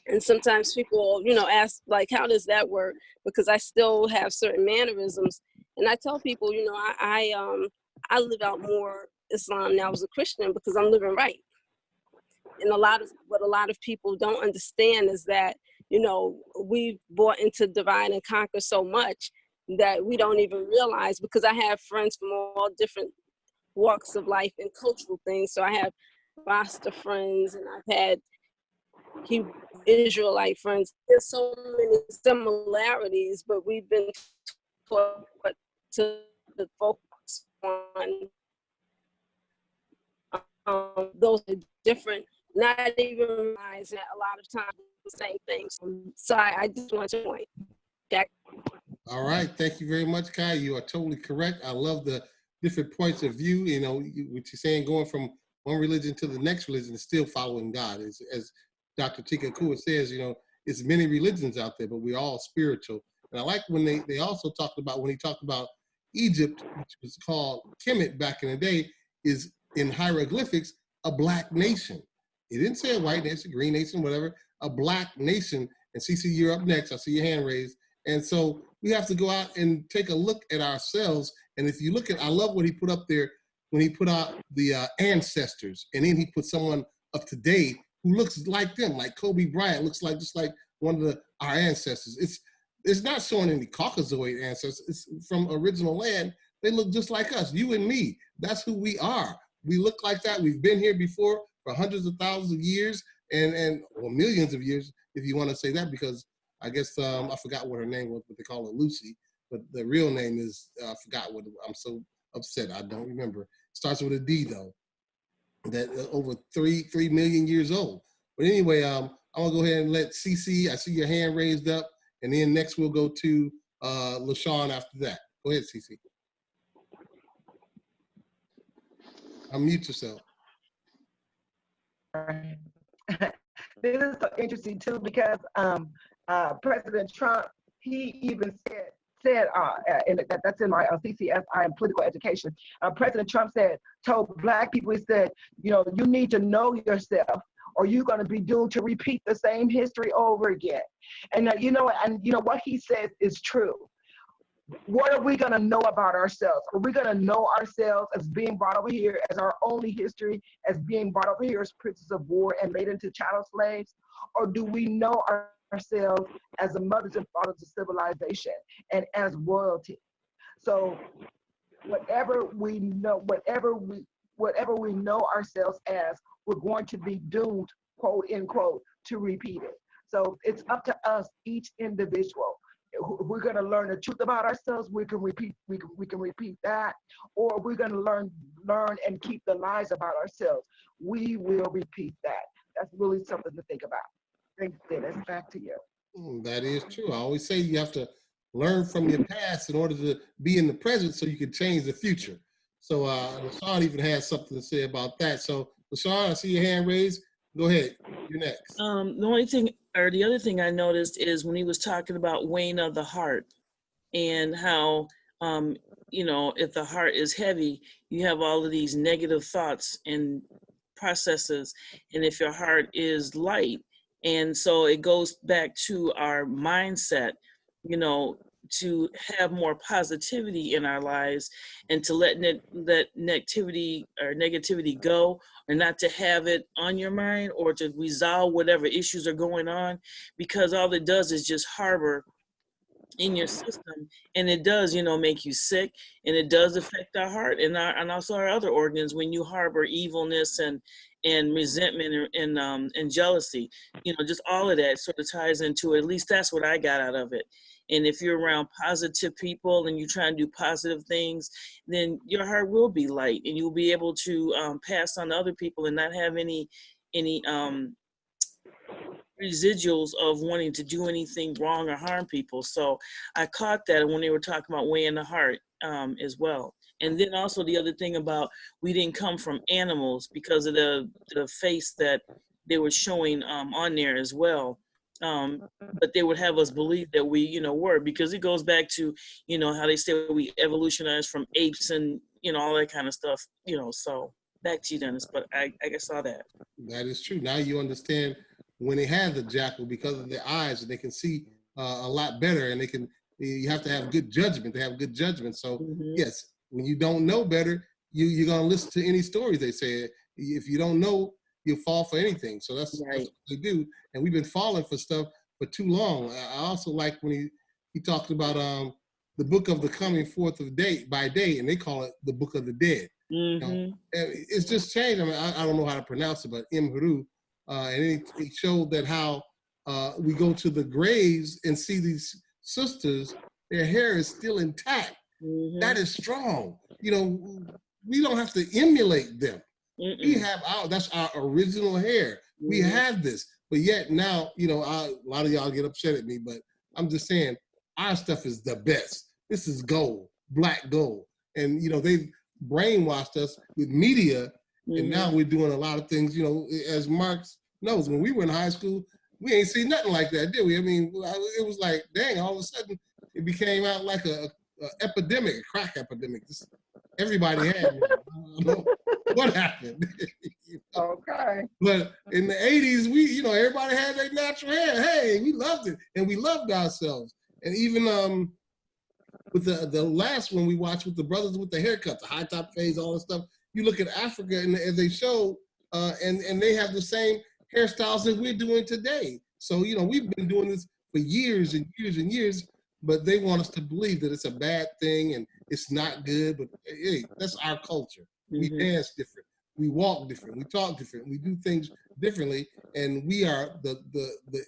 and sometimes people, you know, ask like, how does that work? Because I still have certain mannerisms, and I tell people, you know, I live out more Islam now as a Christian because I'm living right. And what a lot of people don't understand is that, you know, we've bought into divide and conquer so much that we don't even realize, because I have friends from all different walks of life and cultural things. So I have Rasta friends, and I've had Hebrew Israelite friends. There's so many similarities, but we've been taught to focus on those are different, not even realizing that a lot of times the same things. So I just want to point that. All right, thank you very much, Kai. You are totally correct. I love the different points of view. You know, what you're saying, going from one religion to the next religion is still following God. As Dr. Tika Kua says, you know, it's many religions out there, but we're all spiritual. And I like when they also talked about, when he talked about Egypt, which was called Kemet back in the day, is in hieroglyphics, a black nation. He didn't say a white nation, green nation, whatever, a black nation. And Cece, you're up next. I see your hand raised. And so we have to go out and take a look at ourselves. And if you look at, I love what he put up there when he put out the ancestors, and then he put someone of today who looks like them, like Kobe Bryant, looks like just like one of our ancestors. It's not showing any Caucasoid ancestors. It's from original land. They look just like us, you and me. That's who we are. We look like that. We've been here before for hundreds of thousands of years, and or millions of years, if you want to say that, because I guess I forgot what her name was, but they call her Lucy. But the real name is, I forgot what, I'm so upset, I don't remember. Starts with a D though, that over 3 million years old. But anyway, I'm gonna go ahead and let CC, I see your hand raised up, and then next we'll go to LaShawn after that. Go ahead, CC. Unmute yourself. This is so interesting too, because President Trump, he even said, and that's in my CCSI in political education. President Trump told Black people, he said, you know, you need to know yourself, or you're going to be doomed to repeat the same history over again. And you know what he says is true. What are we going to know about ourselves? Are we going to know ourselves as being brought over here as our only history, as being brought over here as prisoners of war and made into chattel slaves? Or do we know ourselves as the mothers and fathers of civilization and as royalty? So whatever we know ourselves as, we're going to be doomed, quote unquote, to repeat it. So it's up to us, each individual. We're going to learn the truth about ourselves. We can repeat that, or we're going to learn and keep the lies about ourselves. We will repeat that. That's really something to think about. Thanks, Dennis. Back to you. That is true. I always say you have to learn from your past in order to be in the present, so you can change the future. So LaShawn even has something to say about that. So LaShawn, I see your hand raised. Go ahead. You're next. The other thing I noticed is when he was talking about weighing of the heart, and how, you know, if the heart is heavy, you have all of these negative thoughts and processes, and if your heart is light, and so it goes back to our mindset, you know, to have more positivity in our lives, and to let negativity go, or not to have it on your mind, or to resolve whatever issues are going on, because all it does is just harbor in your system, and it does, you know, make you sick, and it does affect our heart and also our other organs when you harbor evilness and resentment and jealousy. You know, just all of that sort of ties into it. At least that's what I got out of it. And if you're around positive people and you try and do positive things, then your heart will be light, and you'll be able to pass on to other people and not have any residuals of wanting to do anything wrong or harm people. So I caught that when they were talking about weighing the heart as well. And then also the other thing about, we didn't come from animals, because of the face that they were showing on there as well. But they would have us believe that we, you know, were, because it goes back to, you know, how they say we evolutionized from apes and all that kind of stuff, so back to you, Dennis, but I saw that. That is true. Now you understand when they have the jackal because of their eyes, and they can see a lot better, and you have to have good judgment. They have good judgment. So Mhm. yes, when you don't know better, you're gonna listen to any stories they say. If you don't know, you'll fall for anything. So that's Right. what they do. And we've been falling for stuff for too long. I also like when he talked about the book of the coming forth of day by day, and they call it the book of the dead. Mhm. It's just changed. I mean, I don't know how to pronounce it, but Imhuru, and it showed that how we go to the graves and see these sisters, their hair is still intact. Mhm. That is strong. We don't have to emulate them. We Mm-mm. have that's our original hair. We Mhm. have this, but yet now, a lot of y'all get upset at me, but I'm just saying our stuff is the best. This is gold, black gold, and they've brainwashed us with media, and now Mhm. we're doing a lot of things. As Marx knows, when we were in high school, we ain't seen nothing like that, did we? I mean, it was like, dang, all of a sudden it became out like a epidemic, a crack epidemic. Everybody had one. I don't know what happened. Okay. But in the 80s, everybody had their natural hair. Hey, we loved it, and we loved ourselves. And even with the last one we watched with the brothers with the haircut, the high top fades, all that stuff. You look at Africa, and as they show, and they have the same hairstyles that we're doing today. So we've been doing this for years and years and years, but they want us to believe that it's a bad thing and it's not good. But hey, that's our culture. We Mhm. dance different, we walk different, we talk different, we do things differently, and we are the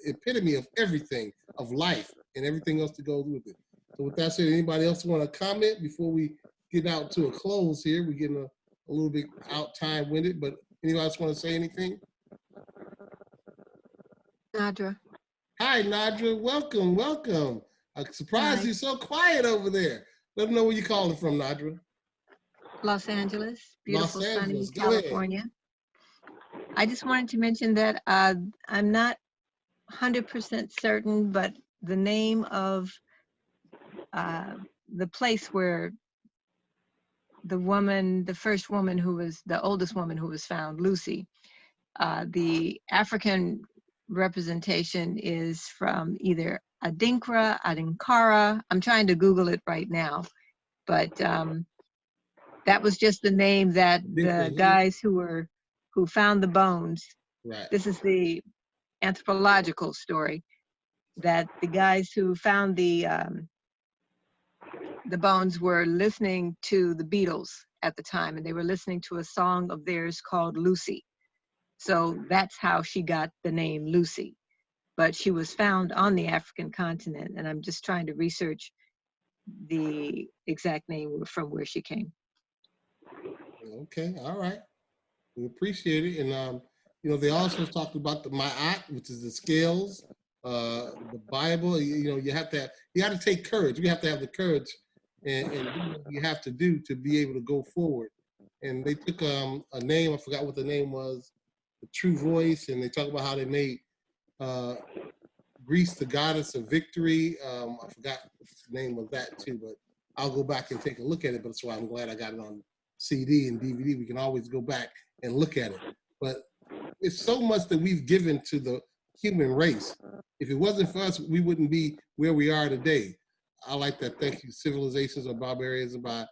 epitome of everything, of life, and everything else that goes with it. So with that said, anybody else want to comment before we get out to a close here? We're getting a little bit out time winded, but anybody else want to say anything? Nadra. Hi, Nadra. Welcome, welcome. I'm surprised Hi. you're so quiet over there. Let them know where you're calling from, Nadra. Los Angeles, Los beautiful sunny Angeles. Go ahead. California. I just wanted to mention that I'm not 100% certain, but the name of the place where the first woman who was the oldest woman who was found, Lucy, the African representation is from either Adinkra, Adinkara. I'm trying to Google it right now, but that was just the name that the guys who found the bones. Right. This is the anthropological story that the guys who found the bones were listening to the Beatles at the time, and they were listening to a song of theirs called Lucy. So that's how she got the name Lucy. But she was found on the African continent, and I'm just trying to research the exact name from where she came. Okay, all right. We appreciate it. And they also talked about the Ma'at, which is the scales, the Bible. You have to take courage. You have to have the courage and do what you have to do to be able to go forward. And they took a name, I forgot what the name was, the True Voice, and they talk about how they made Greece the goddess of victory. I forgot the name of that too, but I'll go back and take a look at it. But that's why I'm glad I got it on CD and DVD. We can always go back and look at it. But it's so much that we've given to the human race. If it wasn't for us, we wouldn't be where we are today. I like that. Thank you. Civilizations or Barbarians by,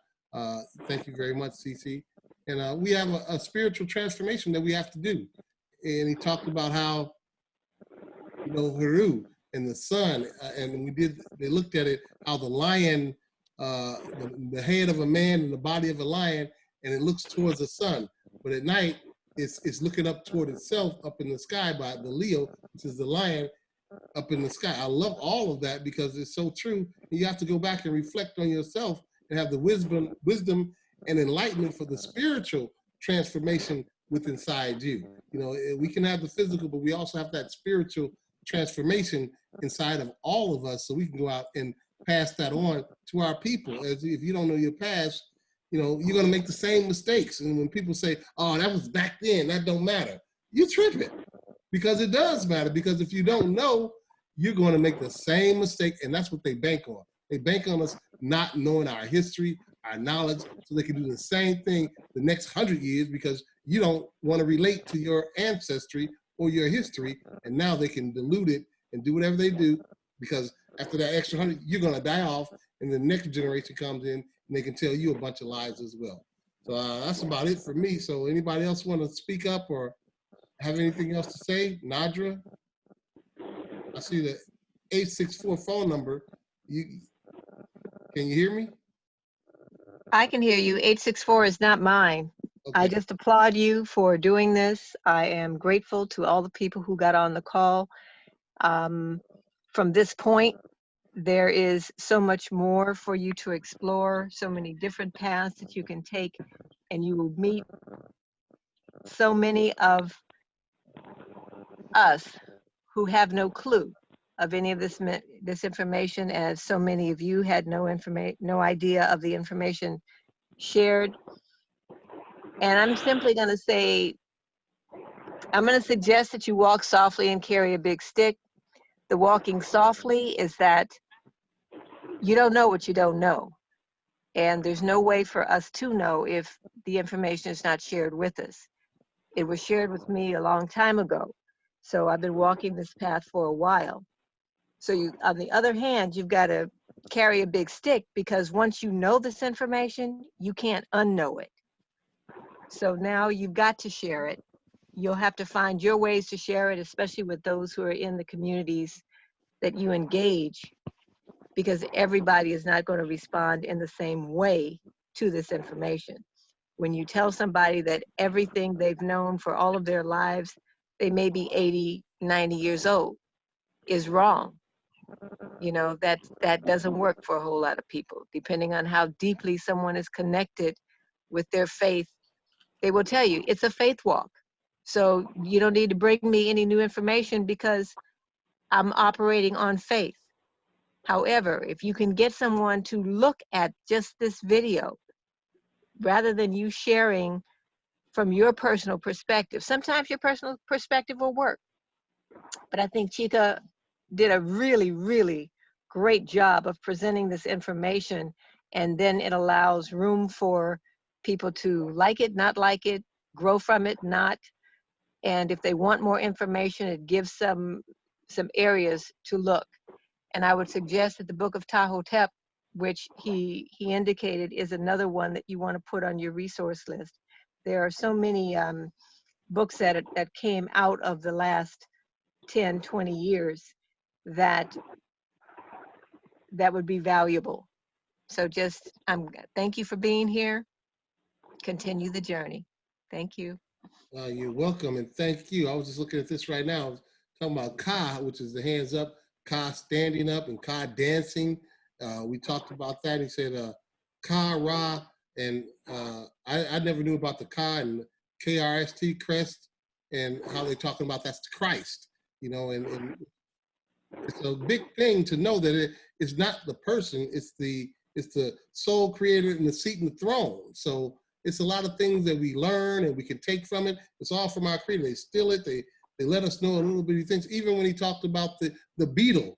thank you very much, CC. And we have a spiritual transformation that we have to do. And he talked about how, Heru and the sun, and they looked at it, how the lion, the head of a man and the body of a lion, and it looks towards the sun. But at night, it's looking up toward itself up in the sky by the Leo, which is the lion up in the sky. I love all of that because it's so true. And you have to go back and reflect on yourself and have the wisdom and enlightenment for the spiritual transformation within inside you. We can have the physical, but we also have that spiritual transformation inside of all of us, so we can go out and pass that on to our people. As if you don't know your past, you're going to make the same mistakes. And when people say, "Oh, that was back then," that don't matter. You're tripping, because it does matter. Because if you don't know, you're going to make the same mistake, and that's what they bank on. They bank on us not knowing our history, our knowledge, so they can do the same thing the next 100 years, because you don't want to relate to your ancestry or your history, and now they can dilute it and do whatever they do, because after that extra 100, you're going to die off, and the next generation comes in and they can tell you a bunch of lies as well. So that's about it for me. So anybody else want to speak up or have anything else to say? Nadra? I see the 864 phone number. Can you hear me? I can hear you. 864 is not mine. I Okay. just applaud you for doing this. I am grateful to all the people who got on the call. From this point, there is so much more for you to explore, so many different paths that you can take, and you will meet so many of us who have no clue of any of this information, as so many of you had no idea of the information shared. And I'm simply going to say, I'm going to suggest that you walk softly and carry a big stick. The walking softly is that you don't know what you don't know. And there's no way for us to know if the information is not shared with us. It was shared with me a long time ago. So I've been walking this path for a while. So you, on the other hand, you've got to carry a big stick, because once you know this information, you can't unknow it. So now you've got to share it. You'll have to find your ways to share it, especially with those who are in the communities that you engage, because everybody is not going to respond in the same way to this information. When you tell somebody that everything they've known for all of their lives, they may be 80, 90 years old, is wrong. You know, that doesn't work for a whole lot of people. Depending on how deeply someone is connected with their faith, they will tell you it's a faith walk. So you don't need to bring me any new information, because I'm operating on faith. However, if you can get someone to look at just this video, rather than you sharing from your personal perspective, sometimes your personal perspective will work. But I think Chica did a really, really great job of presenting this information, and then it allows room for people to like it, not like it, grow from it, not. And if they want more information, it gives some areas to look. And I would suggest that the Book of Tahotep, which he indicated, is another one that you want to put on your resource list. There are so many books that came out of the last 10, 20 years that would be valuable. So just, thank you for being here. Continue the journey. Thank you. You're welcome, and thank you. I was just looking at this right now. I was talking about Ka, which is the hands up, Ka standing up, and Ka dancing. We talked about that. He said Ka Ra, and I never knew about the Ka and KRST crest, and how they're talking about that's Christ. You know, and it's a big thing to know that it's not the person, it's the soul creator and the seat in the throne. So it's a lot of things that we learn and we can take from it. It's all from our creator. They steal it. They let us know a little bitty things. Even when he talked about the beetle,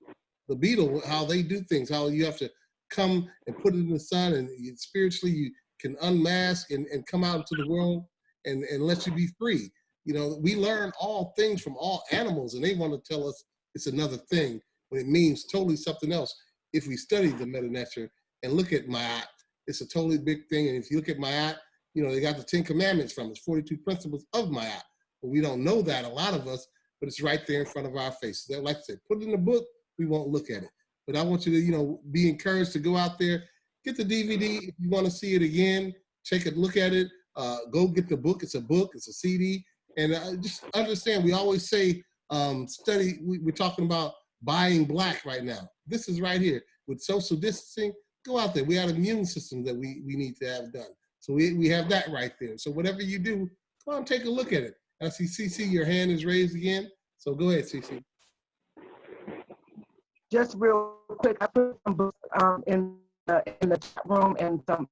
how they do things, how you have to come and put it in the sun, and spiritually you can unmask and come out into the world and let you be free. You know, we learn all things from all animals, and they want to tell us it's another thing when it means totally something else. If we study the meta nature and look at Ma'at, it's a totally big thing. And if you look at Ma'at, you know, they got the 10 commandments from it, 42 principles of Ma'at. But we don't know that, a lot of us, but it's right there in front of our faces. Like I said, put it in the book, we won't look at it. But I want you to, you know, be encouraged to go out there, get the DVD. If you want to see it again, check it, look at it, go get the book. It's a book, it's a CD. And just understand, we always say, study, we're talking about buying black right now. This is right here. With social distancing, go out there. We have an immune system that we need to have done. So we have that right there. So whatever you do, go on and take a look at it. I see CC, your hand is raised again. So go ahead, CC. Just real quick, I put some books in the chat room, and some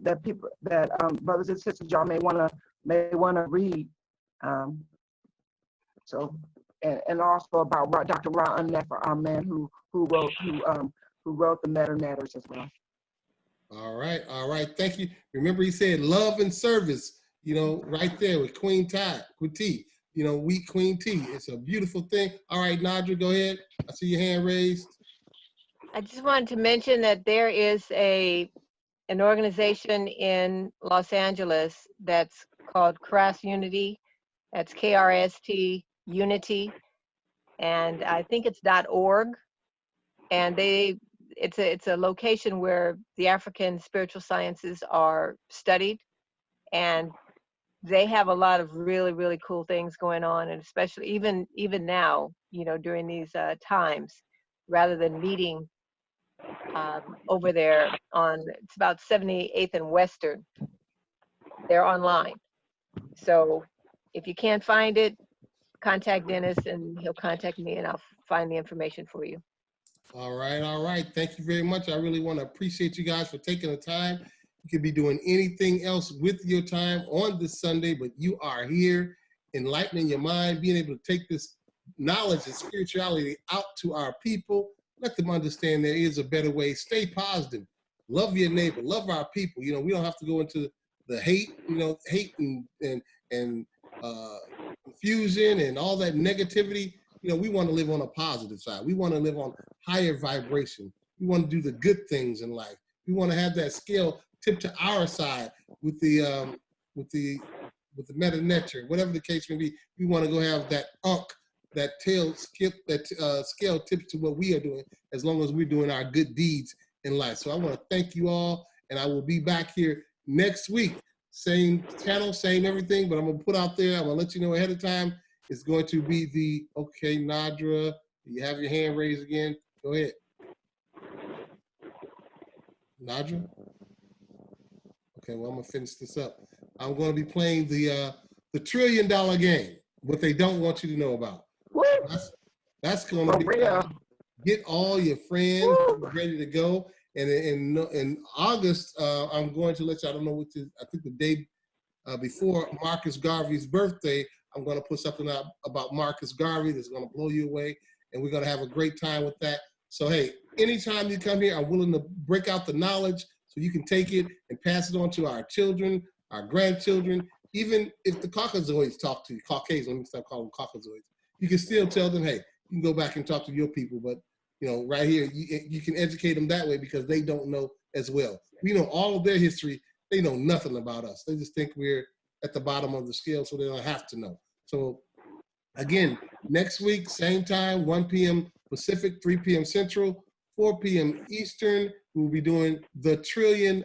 that people that brothers and sisters y'all may wanna read. So and also about Dr. Ra Nefer, our man who wrote the Meta Matters as well. All right, all right. Thank you. Remember, he said love and service. You know, right there with Queen T. You know, we Queen T. It's a beautiful thing. All right, Nadra, go ahead. I see your hand raised. I just wanted to mention that there is an organization in Los Angeles that's called Crass Unity. That's KRST Unity, and I think it's .org. And it's a location where the African spiritual sciences are studied, and they have a lot of really, really cool things going on, and especially even now, you know, during these times, rather than meeting over there on, it's about 78th and Western, they're online. So if you can't find it, contact Dennis and he'll contact me and I'll find the information for you. All right, all right. Thank you very much. I really want to appreciate you guys for taking the time. You could be doing anything else with your time on this Sunday, but you are here enlightening your mind, being able to take this knowledge and spirituality out to our people. Let them understand there is a better way. Stay positive. Love your neighbor. Love our people. You know, we don't have to go into the hate, you know, hate and confusion and all that negativity. You know, we want to live on a positive side. We want to live on higher vibration. We want to do the good things in life. We want to have that scale tipped to our side with the meta nature, whatever the case may be. We want to go have that that scale tipped to what we are doing, as long as we're doing our good deeds in life. So I want to thank you all, and I will be back here next week. Same channel, same everything, but I'm gonna put out there, I'm gonna let you know ahead of time. It's going to be okay, Nadra, you have your hand raised again. Go ahead. Nadra? Okay, well, I'm gonna finish this up. I'm gonna be playing the $1 trillion game, what they don't want you to know about. That's gonna be, get all your friends ready to go. And in August, I'm going to let you, I don't know what I think the day before Marcus Garvey's birthday, I'm going to put something out about Marcus Garvey that's going to blow you away, and we're going to have a great time with that. So, hey, anytime you come here, I'm willing to break out the knowledge so you can take it and pass it on to our children, our grandchildren. Even if the Caucasoids talk to you, Caucasians, let me stop calling them Caucasoids, you can still tell them, hey, you can go back and talk to your people, but you know, right here, you can educate them that way because they don't know as well. We know all of their history. They know nothing about us. They just think we're at the bottom of the scale, so they don't have to know. So again, next week, same time, 1 p.m. Pacific, 3 p.m. Central, 4 p.m. Eastern, we'll be doing the $1 trillion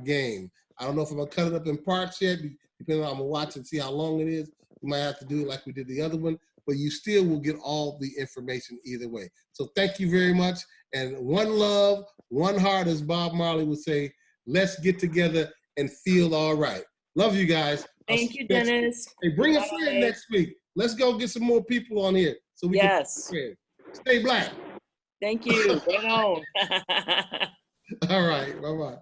game. I don't know if I'm gonna cut it up in parts yet, depending on, I'm gonna watch and see how long it is. We might have to do it like we did the other one, but you still will get all the information either way. So thank you very much. And one love, one heart, as Bob Marley would say, let's get together and feel all right. Love you guys. Thank you, Dennis. Hey, bring a friend next week. Let's go get some more people on here so we can stay black. Thank you. Right on. All right. Bye-bye.